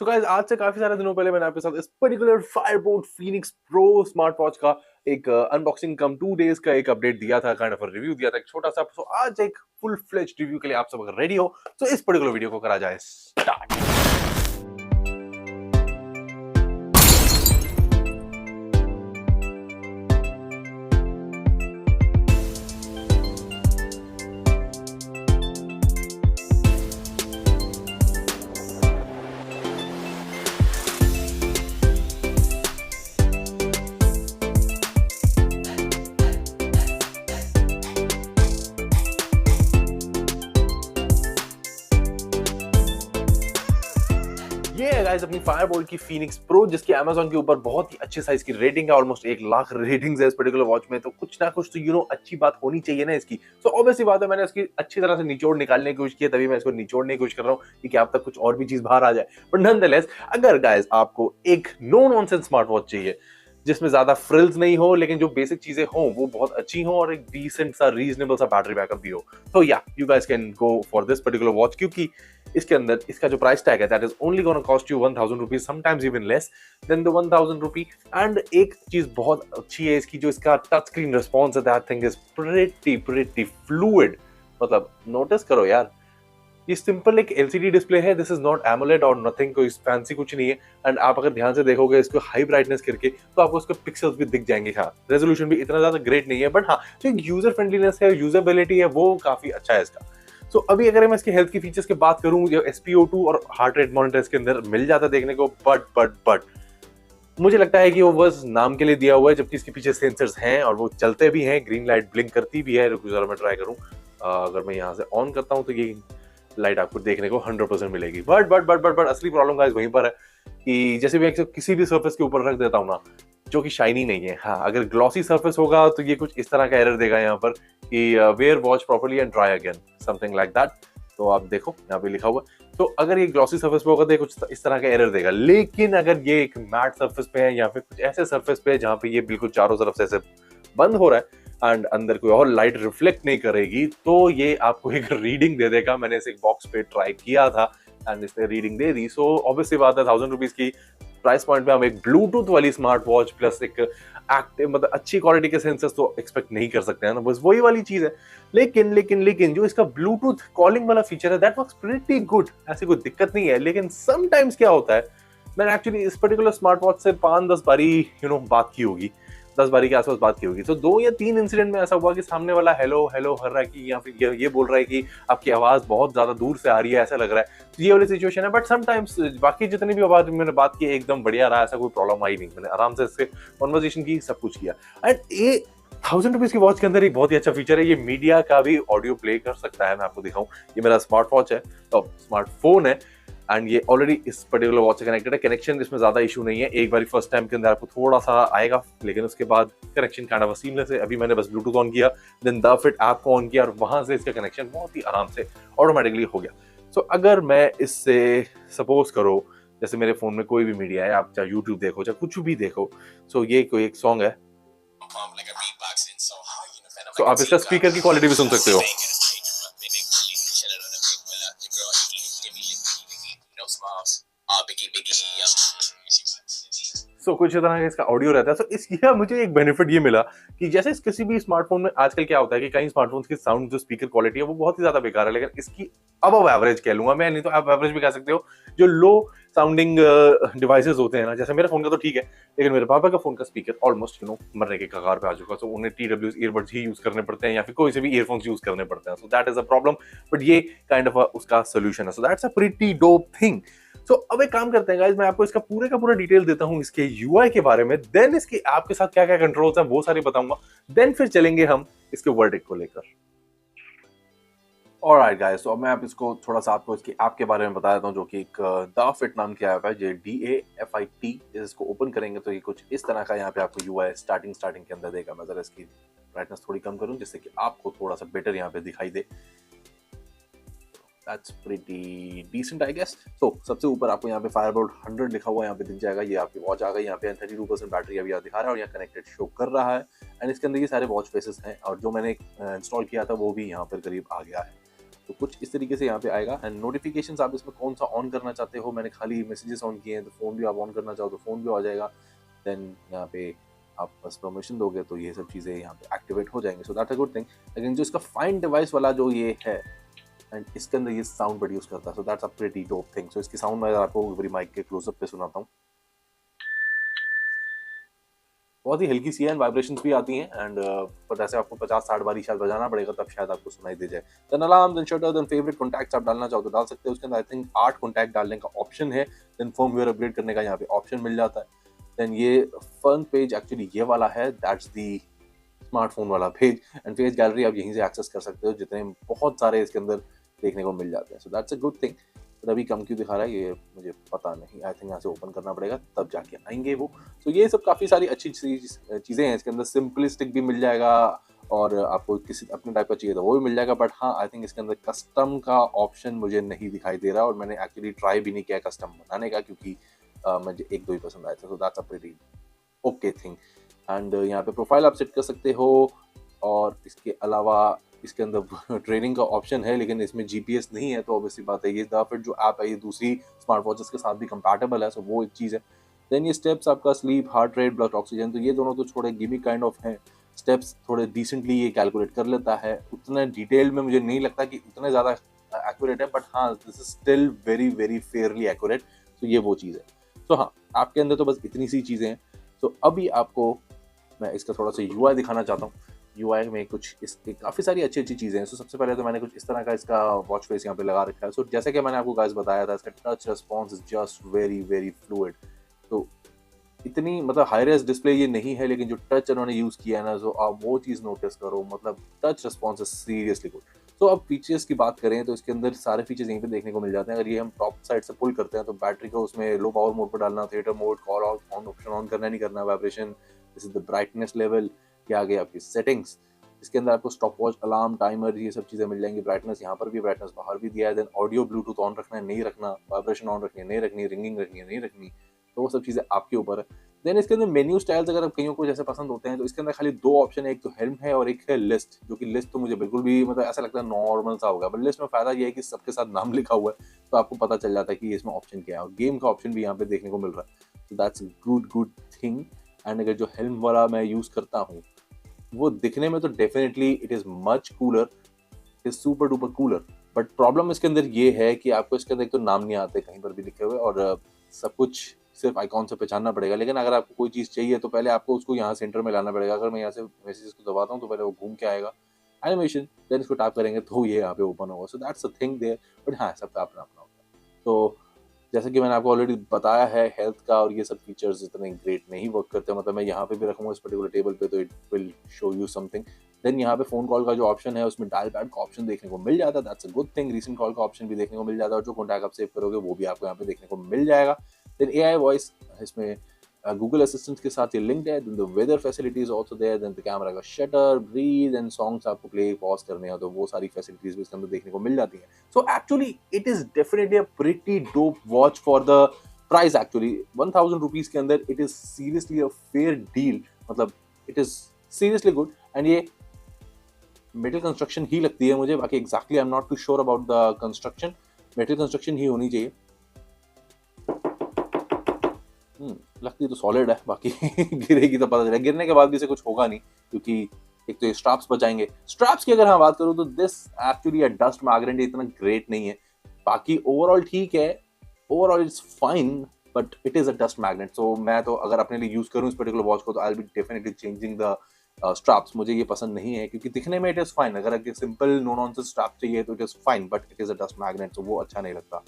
So guys आज से काफी सारे दिनों पहले मैंने आपके साथ इस particular Fireboltt Phoenix pro smart watch का एक अनबॉक्सिंग कम 2 डेज का एक अपडेट दिया था, काइंड ऑफ रिव्यू दिया था एक छोटा सा। सो आज एक फुल फ्लेज्ड रिव्यू के लिए आप सब अगर रेडी हो तो इस पर्टिकुलर वीडियो को करा जाए स्टार्ट। ये है गाइस अपनी फायरबोल्ट की फीनिक्स प्रो, जिसकी Amazon के ऊपर बहुत ही अच्छे साइज की रेटिंग है। ऑलमोस्ट 1 लाख रेटिंग्स है इस पर्टिकुलर वॉच में, तो कुछ ना कुछ तो अच्छी बात होनी चाहिए ना इसकी। सो ऑब्वियसली बात है, मैंने इसकी अच्छी तरह से निचोड़ निकालने की कोशिश की है, तभी मैं इसको निचोड़ने की कोशिश कर रहा हूँ कि क्या अब तक कुछ और भी चीज बाहर आ जाए। बट नॉनदलेस, अगर गाइस आपको एक नो नॉनसेंस स्मार्ट वॉच चाहिए जिसमें ज्यादा फ्रिल्स नहीं हो, लेकिन जो बेसिक चीजें हो वो बहुत अच्छी हो और एक डिसेंट सा रीजनेबल सा बैटरी बैकअप भी हो, तो या you guys can go for this particular watch, क्योंकि इसके अंदर इसका जो प्राइस टैग है that is only gonna cost you 1000 rupees, sometimes even less than the 1000 rupee. And एक चीज बहुत अच्छी है इसकी, जो इसका टच स्क्रीन रिस्पॉन्स है, that thing is pretty fluid. मतलब नोटिस करो यार, ये सिंपल एक एलसीडी डिस्प्ले है, दिस इज नॉट एमोलेड और नथिंग, कोई फैंसी कुछ नहीं है। एंड आप अगर ध्यान से देखोगे इसको हाई ब्राइटनेस करके तो आपको उसके पिक्सल्स भी दिख जाएंगे। हाँ, रेजोल्यूशन भी इतना ज्यादा ग्रेट नहीं है, बट हाँ जो यूजर फ्रेंडलीनेस है, यूजेबिलिटी है, वो काफी अच्छा है इसका। सो अभी अगर मैं इसके हेल्थ की फीचर्स की बात करूं, जो SpO2 और हार्ट रेट मॉनिटर इसके अंदर मिल जाता है देखने को, बट मुझे लगता है कि वो बस नाम के लिए दिया हुआ है, जबकि इसके पीछे सेंसर्स हैं और वो चलते भी हैं, ग्रीन लाइट ब्लिंक करती भी है। रुको जरा मैं ट्राई करूं, अगर मैं यहाँ से ऑन करता हूं तो ये लाइट आपको देखने को 100% मिलेगी। बट असली प्रॉब्लम गाइस वहीं पर है कि जैसे मैं किसी भी सरफेस के ऊपर रख देता हूँ ना, जो कि शाइनी नहीं है। हाँ, अगर ग्लॉसी सरफेस होगा तो ये कुछ इस तरह का एरर देगा यहाँ पर कि wear watch properly and try again, something like that. तो आप देखो यहाँ पे लिखा हुआ, तो अगर ये ग्लॉसी सरफेस पे होगा तो ये कुछ इस तरह का एरर देगा। लेकिन अगर ये एक मैट सरफेस पे है या फिर कुछ ऐसे सरफेस पे है जहाँ पे ये बिल्कुल चारों तरफ से ऐसे बंद हो रहा है एंड अंदर कोई और लाइट रिफ्लेक्ट नहीं करेगी, तो ये आपको एक रीडिंग दे देगा। मैंने इसे एक बॉक्स पे ट्राई किया था एंड इसने रीडिंग दे दी। सो ऑब्वियसली बात है, 1000 रुपीज की प्राइस पॉइंट पे हम एक ब्लूटूथ वाली स्मार्ट वॉच प्लस एक एक्टिव मतलब अच्छी क्वालिटी के सेंसर्स तो एक्सपेक्ट नहीं कर सकते हैं ना, बस वही वाली चीज है। लेकिन जो इसका ब्लूटूथ कॉलिंग वाला फीचर है दैट वर्क्स प्रीटी गुड, ऐसी कोई दिक्कत नहीं है। लेकिन समटाइम्स क्या होता है, मैंने एक्चुअली इस पर्टिकुलर स्मार्ट वॉच से 5-10 बारी बात की होगी, 10 बारी के आसपास बात की होगी। तो 2 या 3 इंसिडेंट में ऐसा हुआ कि सामने वाला हेलो हेलो कर रहा है कि या फिर ये बोल रहा है कि आपकी आवाज बहुत ज्यादा दूर से आ रही है, ऐसा लग रहा है। तो ये वाली सिचुएशन है। बट समटाइम्स बाकी जितनी भी आवाज मैंने बात की एकदम बढ़िया रहा, ऐसा कोई प्रॉब्लम आई नहीं। मैंने आराम से इससे कॉन्वर्सेशन की, सब कुछ किया। एंड ये 1000 रुपीज की वॉच के अंदर एक बहुत ही अच्छा फीचर है, ये मीडिया का भी ऑडियो प्ले कर सकता है। मैं आपको दिखाऊं, ये मेरा स्मार्ट वॉच है, तो स्मार्टफोन है एंड ये ऑलरेडी इस पर्टिकुलर वॉच से कनेक्टेड है। कनेक्शन इसमें ज्यादा इशू नहीं है, एक बार फर्स्ट टाइम के अंदर आपको थोड़ा सा आएगा, लेकिन उसके बाद कनेक्शन काइंड ऑफ सीमलेस है। अभी मैंने बस ब्लूटूथ ऑन किया, देन द फिट ऐप को ऑन किया और वहां से इसका कनेक्शन बहुत ही आराम से ऑटोमेटिकली हो गया। सो अगर मैं इससे सपोज करो, जैसे मेरे फोन में कोई भी मीडिया है, आप चाहे यूट्यूब देखो चाहे कुछ भी देखो, सो ये कोई एक सॉन्ग है, तो आप इसका स्पीकर की क्वालिटी भी सुन सकते हो। सो कुछ तरह का इसका ऑडियो रहता है। सो इसका मुझे एक बेनिफिट ये मिला कि जैसे किसी भी स्मार्टफोन में आजकल क्या होता है कि कई स्मार्टफोन्स की साउंड जो स्पीकर क्वालिटी है वो बहुत ही ज्यादा बेकार है, लेकिन इसकी अब एवरेज कह लूंगा मैं, नहीं तो आप एवरेज भी कह सकते हो। जो लो साउंडिंग डिवाइसेस होते हैं ना, जैसे मेरे फोन का तो ठीक है, लेकिन मेरे पापा का फोन का स्पीकर ऑलमोस्ट मरने के कगार पे आ चुका है। सो उन्हें TWS ईयरबड्स ही यूज करने पड़ते हैं या फिर कोई से भी ईयरफोन्स यूज करने पड़ते हैं। So that is a problem, but ये काइंड ऑफ उसका सोल्यूशन है। So that's a pretty dope thing. So अब एक काम करते हैं गाइस, मैं आपको इसका पूरे का पूरा डिटेल देता हूं इसके UI के बारे में, देन इसके ऐप के साथ क्या क्या कंट्रोल्स हैं वो सारे बताऊंगा, देन फिर चलेंगे हम इसके वर्डिक्ट को लेकर। ऑलराइट गाइस, तो अब मैं आप इसको थोड़ा सा आपको इसकी ऐप के बारे में बता देता हूं, जो कि एक द फिट नाम की ऐप है, जो DAFIT। इसको ओपन करेंगे तो ये कुछ इस तरह का यहाँ पे आपको UI स्टार्टिंग के अंदर देगा। मैं जरा इसकी ब्राइटनेस थोड़ी कम करूं जिससे कि आपको थोड़ा सा बेटर यहाँ पे दिखाई दे। That's pretty decent, I guess. So सबसे ऊपर आपको यहाँ पे फायरबोल्ट 100 लिखा हुआ यहाँ पे दिख जाएगा। ये आपकी वॉच आ गई, यहाँ पे 32% बैटरी अभी दिखा रहा है और यहाँ कनेक्टेड शो कर रहा है। एंड इसके अंदर ये सारे वॉच फेसेस हैं और जो मैंने इंस्टॉल किया था वो भी यहाँ पर करीब आ गया है। तो कुछ इस तरीके से यहाँ पे आएगा। एंड नोटिफिकेशंस आप इसमें कौन सा ऑन करना चाहते हो, मैंने खाली मैसेजेस ऑन किए हैं, तो फ़ोन भी आप ऑन करना चाहो तो फ़ोन भी आ जाएगा। देन यहाँ पे आप बस परमिशन दोगे तो ये सब चीज़ें यहाँ पे एक्टिवेट हो जाएंगे, सो दैट्स अ गुड थिंग। लेकिन जो इसका फाइंड डिवाइस वाला जो ये है, एंड इसके अंदर ये साउंड प्रोड्यूस करता है, so that's a pretty dope thing. So इसकी साउंड मैं आपको मेरी माइक के क्लोजअप पे सुनाता हूँ। बहुत ही हल्की सी है एंड वाइब्रेशंस भी आती हैं, एंड बट ऐसे आपको 50-60 बार ही शायद बजाना पड़ेगा, तब शायद आपको सुनाई दे जाए। Then alarm, then shutter, then favourite contacts आप डालना चाहो तो डाल सकते हो। उसके अंदर आई थिंक 8 कॉन्टैक्ट डालने का ऑप्शन है। देन फर्मवेयर अपग्रेड करने का यहाँ पे ऑप्शन मिल जाता है। देन ये फ्रंट पेज एक्चुअली ये वाला है, दैट्स दी स्मार्टफोन वाला पेज। एंड पेज गैलरी आप यहीं से एक्सेस कर सकते हो, जितने बहुत सारे इसके अंदर देखने को मिल जाते हैं, सो that's a good thing. But अभी कम क्यों दिखा रहा है ये मुझे पता नहीं, आई थिंक यहाँ से ओपन करना पड़ेगा तब जाके आएंगे वो। तो ये सब काफ़ी सारी अच्छी चीज़ें हैं इसके अंदर। सिंपलिस्टिक भी मिल जाएगा, और आपको किसी अपने टाइप का चाहिए तो वो भी मिल जाएगा। बट हाँ, आई थिंक इसके अंदर कस्टम का ऑप्शन मुझे नहीं दिखाई दे रहा, और मैंने एक्चुअली ट्राई भी नहीं किया कस्टम बनाने का, क्योंकि मुझे 1-2 ही पसंद आए थे। सो that's a pretty okay thing. And यहाँ पे प्रोफाइल आप सेट कर सकते हो, और इसके अलावा इसके अंदर ट्रेनिंग का ऑप्शन है, लेकिन इसमें जीपीएस नहीं है, तो ऑब्वियसली बात है ये फिर जो ऐप है ये दूसरी स्मार्ट वॉचेस के साथ भी कंपैटिबल है, सो वो एक चीज़ है। देन ये स्टेप्स आपका sleep, heart rate, blood oxygen, तो ये दोनों तो थोड़े गिमिक काइंड ऑफ हैं। स्टेप्स थोड़े डिसेंटली ये कैलकुलेट कर लेता है, उतना डिटेल में मुझे नहीं लगता कि उतने ज़्यादा एक्यूरेट है, बट हाँ this is still very very Fairlie accurate. तो ये वो चीज़ है। तो हाँ, आपके अंदर तो बस इतनी सी चीज़ें हैं। तो अभी आपको मैं इसका थोड़ा सा यूआई दिखाना चाहता हूँ। यूआई में कुछ इसके काफ़ी सारी अच्छी चीज़ें हैं। सो सबसे पहले तो मैंने कुछ इस तरह का इसका वॉच फेस यहाँ पे लगा रखा है। सो जैसे कि मैंने आपको गाइस बताया था, इसका touch response is just very very fluid. तो इतनी मतलब हाई रेस डिस्प्ले ये नहीं है, लेकिन जो टच उन्होंने यूज़ किया है ना, जो आप वो चीज़ नोटिस करो, मतलब touch response is seriously good. तो अब फीचर्स की बात करें तो इसके अंदर सारे फीचर्स यहीं पे देखने को मिल जाते हैं। अगर ये हम टॉप साइड से पुल करते हैं तो बैटरी को उसमें लो पावर मोड पर डालना, theatre mode, call out on option on करना नहीं करना, vibration, this is the brightness level, के आगे आपकी सेटिंग्स। इसके अंदर आपको स्टॉप वॉच, अलार्म, टाइमर, ये सब चीज़ें मिल जाएंगी। ब्राइटनेस यहाँ पर भी, ब्राइटनेस बाहर भी दिया है। देन ऑडियो ब्लूटूथ ऑन रखना है नहीं रखना, वाइब्रेशन ऑन रखनी है नहीं रखनी, रिंगिंग रखनी है नहीं रखनी, तो वो सब चीज़ें आपके ऊपर है। देन इसके अंदर मेन्यू स्टाइल्स अगर कईयों को जैसे पसंद होते हैं, तो इसके अंदर खाली 2 ऑप्शन है, एक तो हेल्म है और एक है लिस्ट, जो कि लिस्ट तो मुझे बिल्कुल भी मतलब ऐसा लगता है नॉर्मल सा होगा। बट लिस्ट में फ़ायदा ये है कि सबके साथ नाम लिखा हुआ है, तो आपको पता चल जाता है कि इसमें ऑप्शन क्या है, और गेम का ऑप्शन भी यहाँ पे देखने को मिल रहा है। तो दैट्स गुड थिंग। एंड अगर जो हेल्म वाला मैं यूज़ करता हूँ, वो दिखने में तो definitely it is much cooler, it is super duper cooler. But problem इसके अंदर ये है कि आपको इसके अंदर एक तो नाम नहीं आते कहीं पर भी लिखे हुए, और सब कुछ सिर्फ आइकॉन से पहचानना पड़ेगा। लेकिन अगर आपको कोई चीज़ चाहिए तो पहले आपको उसको यहाँ सेंटर में लाना पड़ेगा। अगर मैं यहाँ से मैसेजेस को दबाता हूँ तो पहले वो घूम के आएगा एनिमेशन, देन इसको टैप करेंगे तो ये यहाँ पे ओपन होगा। So that's a thing there. But हाँ, सबका अपना अपना होता है। तो जैसे कि मैंने आपको ऑलरेडी बताया है, हेल्थ का और ये सब फीचर्स इतने ग्रेट नहीं वर्क करते। मतलब मैं यहाँ पे भी रखूँगा इस पर्टिकुलर टेबल पे तो it will show you something. Then यहाँ पे फ़ोन कॉल का जो ऑप्शन है उसमें डायल पैड का ऑप्शन देखने को मिल जाता है, that's a good thing. Recent call का ऑप्शन भी देखने को मिल जाता है, और जो कॉन्टैक्ट आप सेव करोगे वो भी आपको यहाँ पे देखने को मिल जाएगा। देन एआई वॉइस इसमें गूगल असिस्टेंट के साथ ये लिंक्ड है। Then the weather facility is also there. Then the camera का शटर, ब्रीथ एंड सॉन्ग्स आपको प्ले पॉज करने हो तो वो सारी फैसिलिटीज भी इसके अंदर देखने को मिल जाती हैं। So actually it is definitely a pretty dope watch for the price. Actually 1000 rupees के अंदर it is seriously a fair deal. मतलब it is seriously good. And ये मेटल कंस्ट्रक्शन ही लगती है मुझे, बाकी exactly I am not too sure about the construction. Metal construction ही होनी चाहिए। लगती तो सॉलिड है, बाकी गिरेगी तो पता चलेगा। गिरने के बाद भी इसे कुछ होगा नहीं, क्योंकि एक तो ये स्ट्रैप्स बचाएंगे। स्ट्रैप्स की अगर हाँ बात करूँ तो दिस एक्चुअली डस्ट मैग्नेट इतना ग्रेट नहीं है। बाकी ओवरऑल ठीक है, overall it's fine, but it is a dust magnet. So मैं तो अगर अपने लिए यूज करूँ इस पर्टिकुलर वॉच को तो I will be definitely changing the straps. मुझे ये पसंद नहीं है, क्योंकि दिखने में इट इज फाइन। अगर सिंपल नो नॉनसेंस स्ट्रैप चाहिए तो it is fine, but it is a dust magnet, तो वो अच्छा नहीं लगता।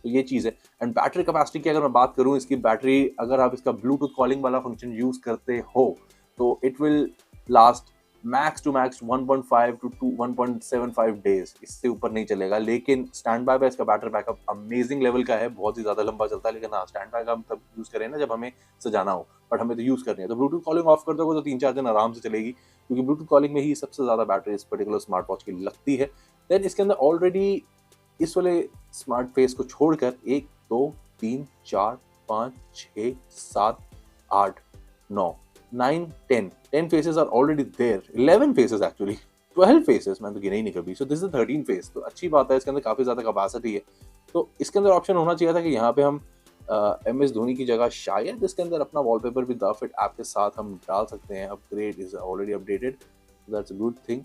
तो ये चीज़ है। एंड बैटरी कैपेसिटी की अगर मैं बात करूँ, इसकी बैटरी अगर आप इसका ब्लूटूथ कॉलिंग वाला फंक्शन यूज़ करते हो तो it will last max to max 1.5 to 1.75 days, इससे ऊपर नहीं चलेगा। लेकिन स्टैंड बाय इसका बैटरी बैकअप अमेजिंग लेवल का है, बहुत ही ज़्यादा लंबा चलता है। लेकिन हाँ, स्टैंड बाय का हम तब यूज़ करें ना जब हमें सजाना हो, बट हमें तो यूज़ करनी है। तो ब्लूटूथ कॉलिंग ऑफ कर दोगे तो 3-4 दिन आराम से चलेगी, क्योंकि ब्लूटूथ कॉलिंग में ही सबसे ज़्यादा बैटरी इस पर्टिकुलर स्मार्ट वॉच की लगती है। देन इसके अंदर ऑलरेडी इस वाले स्मार्ट फेस को छोड़कर 1 2 3 4 5 6 7 8 9 9 10 10 faces are already there, 11 faces actually, 12 faces, मैंने तो गिने ही नहीं कभी। सो दिस इज 13 फेस, तो अच्छी बात है, इसके अंदर काफी ज्यादा कैपेसिटी है। तो इसके अंदर ऑप्शन होना चाहिए था कि यहाँ पे हम MS धोनी की जगह शायद इसके अंदर अपना वॉलपेपर भी द फिट ऐप के साथ हम डाल सकते हैं। Upgrade is already updated, that's a good thing.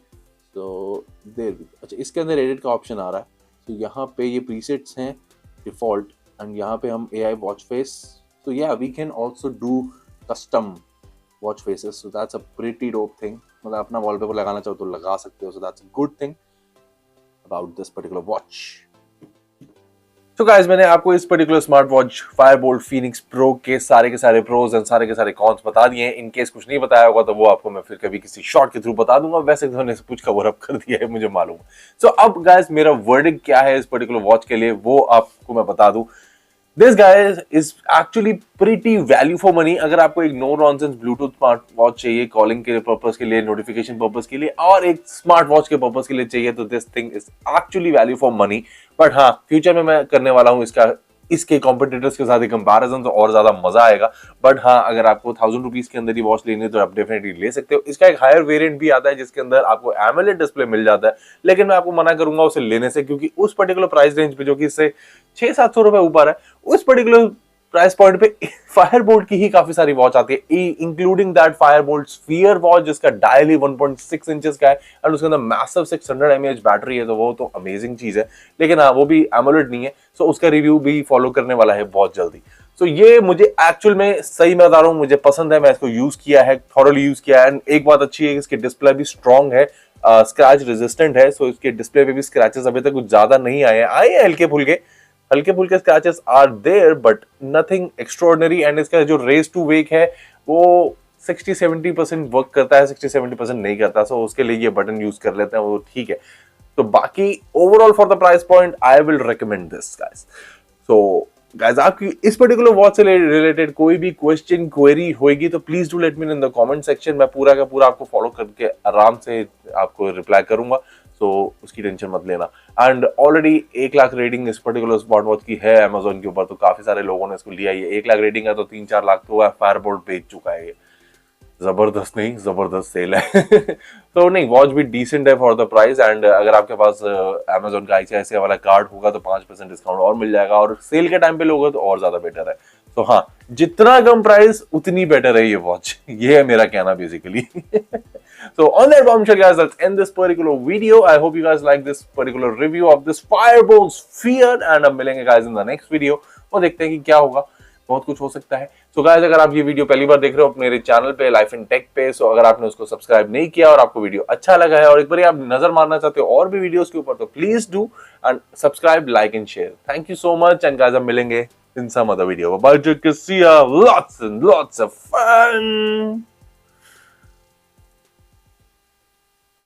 तो देयर भी, अच्छा इसके अंदर एडिट का ऑप्शन आ रहा है। तो यहाँ पे ये प्रीसेट्स हैं डिफॉल्ट, एंड यहाँ पे हम AI वॉच फेस, तो या we can also do custom watch faces, so that's a pretty dope thing. मतलब अपना वॉलपेपर लगाना चाहो तो लगा सकते हो, so that's a good thing about this particular watch. तो गाइस, मैंने आपको इस particular smart watch Fireboltt Phoenix Pro के सारे प्रोज एंड सारे के सारे कॉन्स बता दिए हैं। इन केस कुछ नहीं बताया होगा तो वो आपको मैं फिर कभी किसी शॉर्ट के थ्रू बता दूंगा। वैसे तो मैंने कुछ कवर अप कर दिया है, मुझे मालूम है। सो अब गाइस, मेरा वर्डिक्ट क्या है इस पर्टिकुलर वॉच के लिए वो आपको मैं बता दूं। This guy is actually pretty value for money। अगर आपको एक no nonsense Bluetooth smart watch चाहिए कॉलिंग के पर्पस के लिए, नोटिफिकेशन पर्पस के लिए, और एक स्मार्ट वॉच के पर्पस के लिए चाहिए, तो this thing is actually value for money. But हाँ, फ्यूचर में मैं करने वाला हूँ इसके कॉम्पिटिटर्स के साथ कंपैरिजन, तो और ज्यादा मजा आएगा। बट हाँ, अगर आपको 1000 रुपीज के अंदर ही वॉच लेनी है तो आप डेफिनेटली ले सकते हो। इसका एक हायर वेरिएंट भी आता है जिसके अंदर आपको एमोलेड डिस्प्ले मिल जाता है, लेकिन मैं आपको मना करूंगा उसे लेने से, क्योंकि उस पर्टिकुलर प्राइस रेंज पे, जो कि इससे 600-700 रुपए ऊपर है, उस पर्टिकुलर प्राइस पॉइंट पे फायरबोल्ट की ही काफी सारी वॉच आती है, including that Fireboltt sphere watch, जिसका डायल ही 1.6 इंचेस का है, एंड उसके अंदर मैसिव 600 mAh बैटरी है, तो वो तो अमेजिंग चीज है। लेकिन हाँ, वो भी एमोलेड नहीं है, सो उसका रिव्यू भी फॉलो करने वाला है बहुत जल्दी। सो ये मुझे एक्चुअल में, सही मैं बता रहा हूँ, मुझे पसंद है, मैं इसको यूज किया है, थॉरली यूज किया है। एंड एक बात अच्छी है, इसकी डिस्प्ले भी स्ट्रॉन्ग है, स्क्रैच रेजिस्टेंट है, सो इसके डिस्प्ले पे भी स्क्रैचेस अभी तक कुछ ज्यादा नहीं आए हैं हल्के फुल्के scratches are there, but nothing extraordinary. And इसका जो रेस टू वेक है वो 60-70% वर्क करता है, 60-70% नहीं करता, सो उसके लिए ये बटन यूज कर लेते हैं, वो ठीक है। तो बाकी overall for the price point I will recommend this guys. So guys, आपकी इस पर्टिकुलर वॉच से रिलेटेड कोई भी क्वेश्चन क्वेरी होगी तो please do let me in the comment section. मैं पूरा का पूरा आपको फॉलो करके आराम से आपको रिप्लाई करूंगा, तो उसकी टेंशन मत लेना। एंड ऑलरेडी 1 लाख रेटिंग इस पर्टिकुलर स्मार्ट वॉच की है अमेजोन के ऊपर, तो काफी सारे लोगों ने इसको लिया। ये 1 लाख रेटिंग है तो 3-4 लाख तो फायरबोल्ट बेच चुका है। ये जबरदस्त नहीं, जबरदस्त सेल है। तो नहीं, वॉच भी डिसेंट है फॉर द प्राइस। एंड अगर आपके पास अमेजोन का ICICI वाला कार्ड होगा तो 5% डिस्काउंट और मिल जाएगा, और सेल के टाइम पे लोगे तो और ज्यादा बेटर है। तो हाँ, जितना कम प्राइस उतनी बेटर है ये वॉच। ये है मेरा कहना basically. So on that bombshell guys, let's end this particular video. I hope you guys like this particular review of this Firebolt Sphere, and अब मिलेंगे guys in the next video और देखते हैं कि क्या होगा। बहुत कुछ हो सकता है। So guys, अगर आप ये वीडियो पहली बार देख रहे हो मेरे चैनल पे लाइफ इन टेक पे, so अगर आपने उसको सब्सक्राइब नहीं किया और आपको वीडियो अच्छा लगा है और एक बार आप नजर मारना चाहते हो और भी वीडियोस के ऊपर, तो please do and subscribe, like and share. Thank you so much, and guys अब मिलेंगे in some other video. Bye, take care, see ya, lots and lots of fun.